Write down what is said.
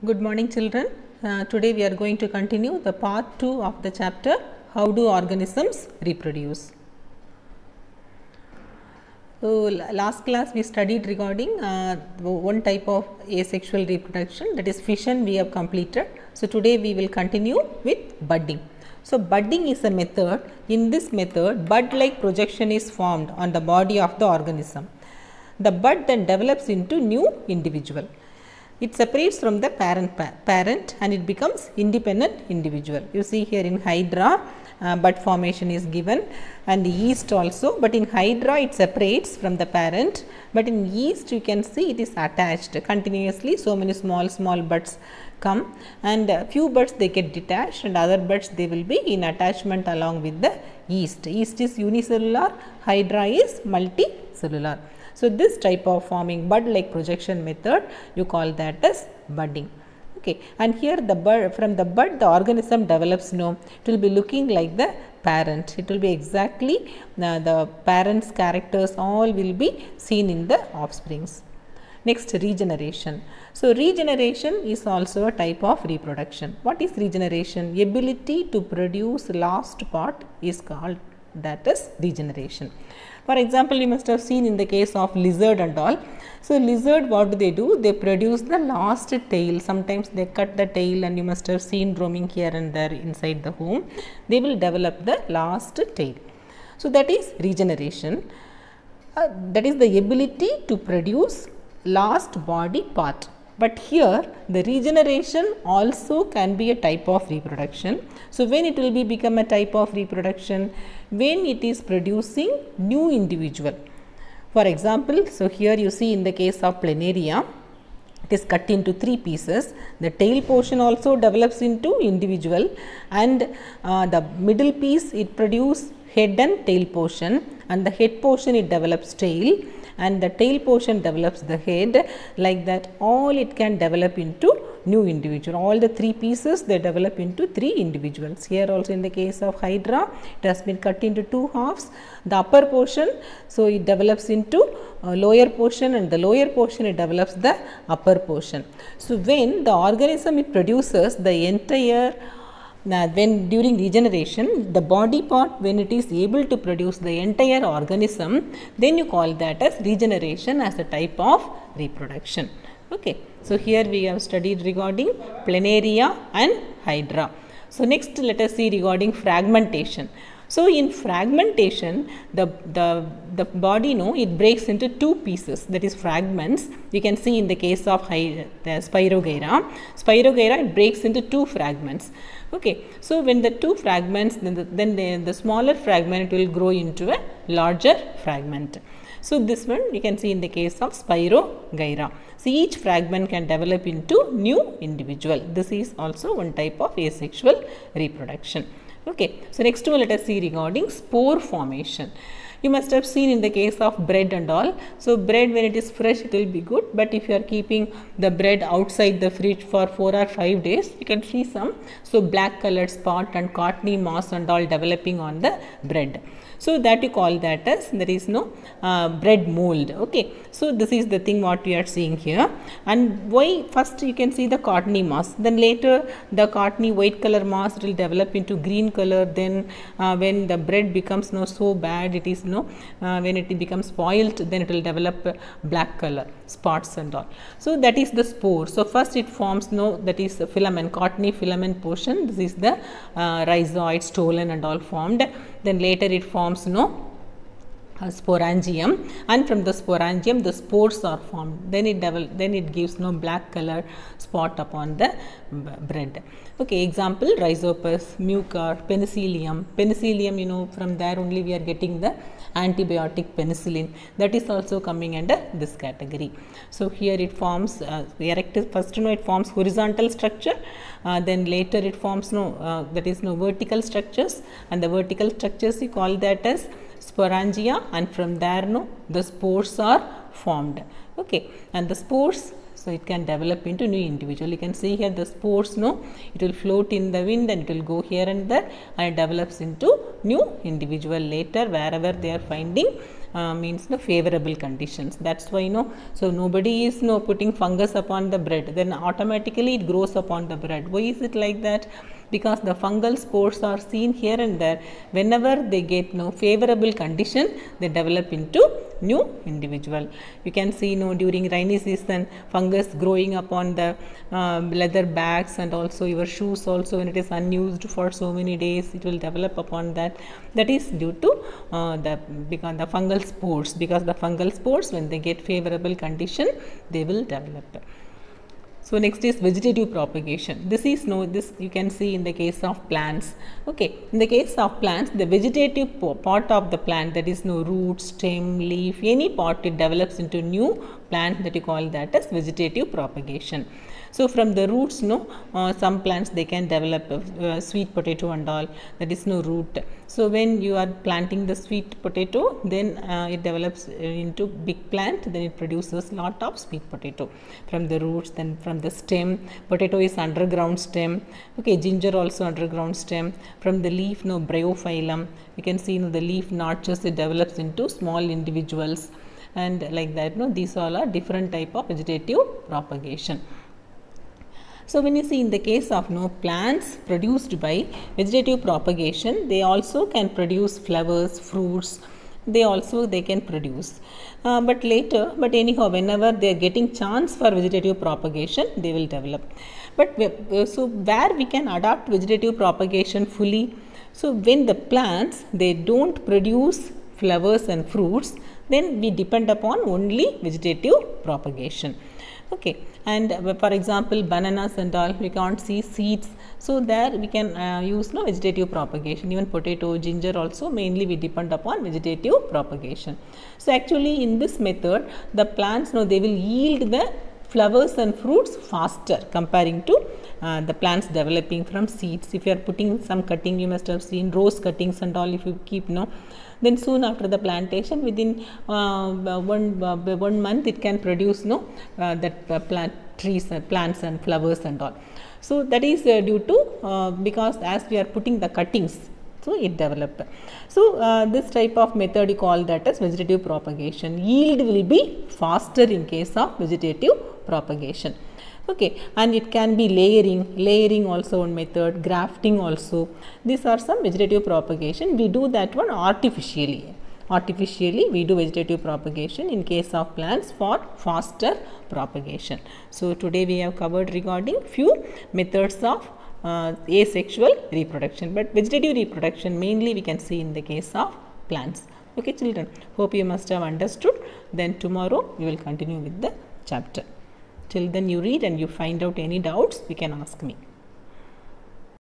Good morning children. Today we are going to continue the part 2 of the chapter How do organisms reproduce. So last class we studied regarding one type of asexual reproduction, that is fission, we have completed. So today we will continue with budding. So budding is a method. In this method, bud like projection is formed on the body of the organism. The bud then develops into new individual. It separates from the parent and it becomes independent individual. You see here in Hydra, bud formation is given, and yeast also, but in Hydra it separates from the parent, but in yeast you can see it is attached continuously. So many small buds come, and few buds they get detached and other buds they will be in attachment along with the yeast. Yeast is unicellular, Hydra is multicellular. So this type of forming bud like projection method, you call that as budding. Okay, and here the bud, from the bud the organism develops, it will be looking like the parent. It will be exactly the parent's characters all will be seen in the offsprings. Next, regeneration. So regeneration is also a type of reproduction. What is regeneration? Ability to produce last part is called that is regeneration. For example, you must have seen in the case of lizard and all. So lizard, what do? They produce the last tail. Sometimes they cut the tail, and you must have seen roaming here and there inside the home. They will develop the last tail. So that is regeneration. That is the ability to produce last body part. But here the regeneration also can be a type of reproduction. So when it will become a type of reproduction? When it is producing new individual. For example, so here you see in the case of planaria, it is cut into 3 pieces. The tail portion also develops into individual, and the middle piece it produces head and tail portion, and the head portion it develops tail, and the tail portion develops the head. Like that, all it can develop into new individual. All the 3 pieces they develop into 3 individuals. Here also in the case of Hydra, it has been cut into 2 halves. The upper portion, so it develops into lower portion, and the lower portion it develops the upper portion. So when the organism it produces the entire when during regeneration, the body part, when it is able to produce the entire organism, then you call that as regeneration as a type of reproduction. Okay. So here we have studied regarding planaria and Hydra. So next let us see regarding fragmentation. So in fragmentation, the body, it breaks into 2 pieces, that is fragments. You can see in the case of the Spirogyra. Spirogyra, it breaks into 2 fragments. Okay, so when the 2 fragments, then the smaller fragment will grow into a larger fragment. So this one you can see in the case of Spirogyra. So each fragment can develop into new individual. This is also one type of asexual reproduction. Okay, so next one let us see regarding spore formation. You must have seen in the case of bread and all. So bread, when it is fresh, it will be good, but if you are keeping the bread outside the fridge for 4 or 5 days, you can see some black colored spot and cottony moss and all developing on the bread. So that you call that as there is no bread mold. Okay, so this is the thing what we are seeing here. And why? First you can see the cottony moss, then later the cottony white color moss will develop into green color. Then when the bread becomes so bad, it is when it becomes spoiled, then it will develop black color spots and all. So that is the spore. So first it forms that is filament, cottony filament portion. This is the rhizoid, stolon and all formed. Then later it forms sporangium, and from the sporangium the spores are formed. Then it gives black color spot upon the bread. Okay, example rhizopus, mucor, penicillium. Penicillium, from there only we are getting the antibiotic penicillin. That is also coming under this category. So here it forms erectus. First it forms horizontal structure, then later it forms vertical structures, and the vertical structures you call that as sporangia, and from there the spores are formed. Okay, and the spores, so it can develop into new individual. You can see here the spores, it will float in the wind and it will go here and there, and it develops into new individual later wherever they are finding means no favorable conditions. That's why so nobody is putting fungus upon the bread, then automatically it grows upon the bread. Why is it like that? Because the fungal spores are seen here and there. Whenever they get favorable condition, they develop into new individual. You can see during rainy season, fungus growing upon the leather bags, and also your shoes also, when it is unused for so many days, it will develop upon that. That is due to the fungal spores, because the fungal spores, when they get favorable condition, they will develop. So next is vegetative propagation. This you can see in the case of plants. Okay, in the case of plants, the vegetative part of the plant, that is root, stem, leaf, any part, it develops into new plant, that you call that as vegetative propagation. So from the roots, some plants, they can develop sweet potato and all, that is root. So when you are planting the sweet potato, then it develops into big plant, then it produces lot of sweet potato from the roots. Then from the stem, potato is underground stem. Okay, ginger also underground stem. From the leaf, bryophyllum, you can see the leaf notches, it develops into small individuals, and like that. These all are different type of vegetative propagation. So when you see in the case of plants produced by vegetative propagation, they also can produce flowers, fruits. They can produce, but anyhow, whenever they are getting chance for vegetative propagation, they will develop. But so where we can adopt vegetative propagation fully? So when the plants, they don't produce flowers and fruits, then we depend upon only vegetative propagation. Okay, and for example, bananas and all, we can't see seeds, so there we can use vegetative propagation. Even potato, ginger also, mainly we depend upon vegetative propagation. So actually in this method, the plants they will yield the flowers and fruits faster comparing to the plants developing from seeds. If you are putting some cutting, you must have seen rose cuttings and all, if you keep then soon after the plantation, within 1 month, it can produce plant trees, plants and flowers and all. So that is due to because as we are putting the cuttings, so it developed. So this type of method, you call that as vegetative propagation. Yield will be faster in case of vegetative propagation. Okay, and it can be layering also one method, grafting also. These are some vegetative propagation. We do that one artificially. Artificially, we do vegetative propagation in case of plants for faster propagation. So today we have covered regarding few methods of asexual reproduction, but vegetative reproduction mainly we can see in the case of plants. Okay children, hope you must have understood. Then tomorrow we will continue with the chapter. Till then you read and you find out any doubts, you can ask me.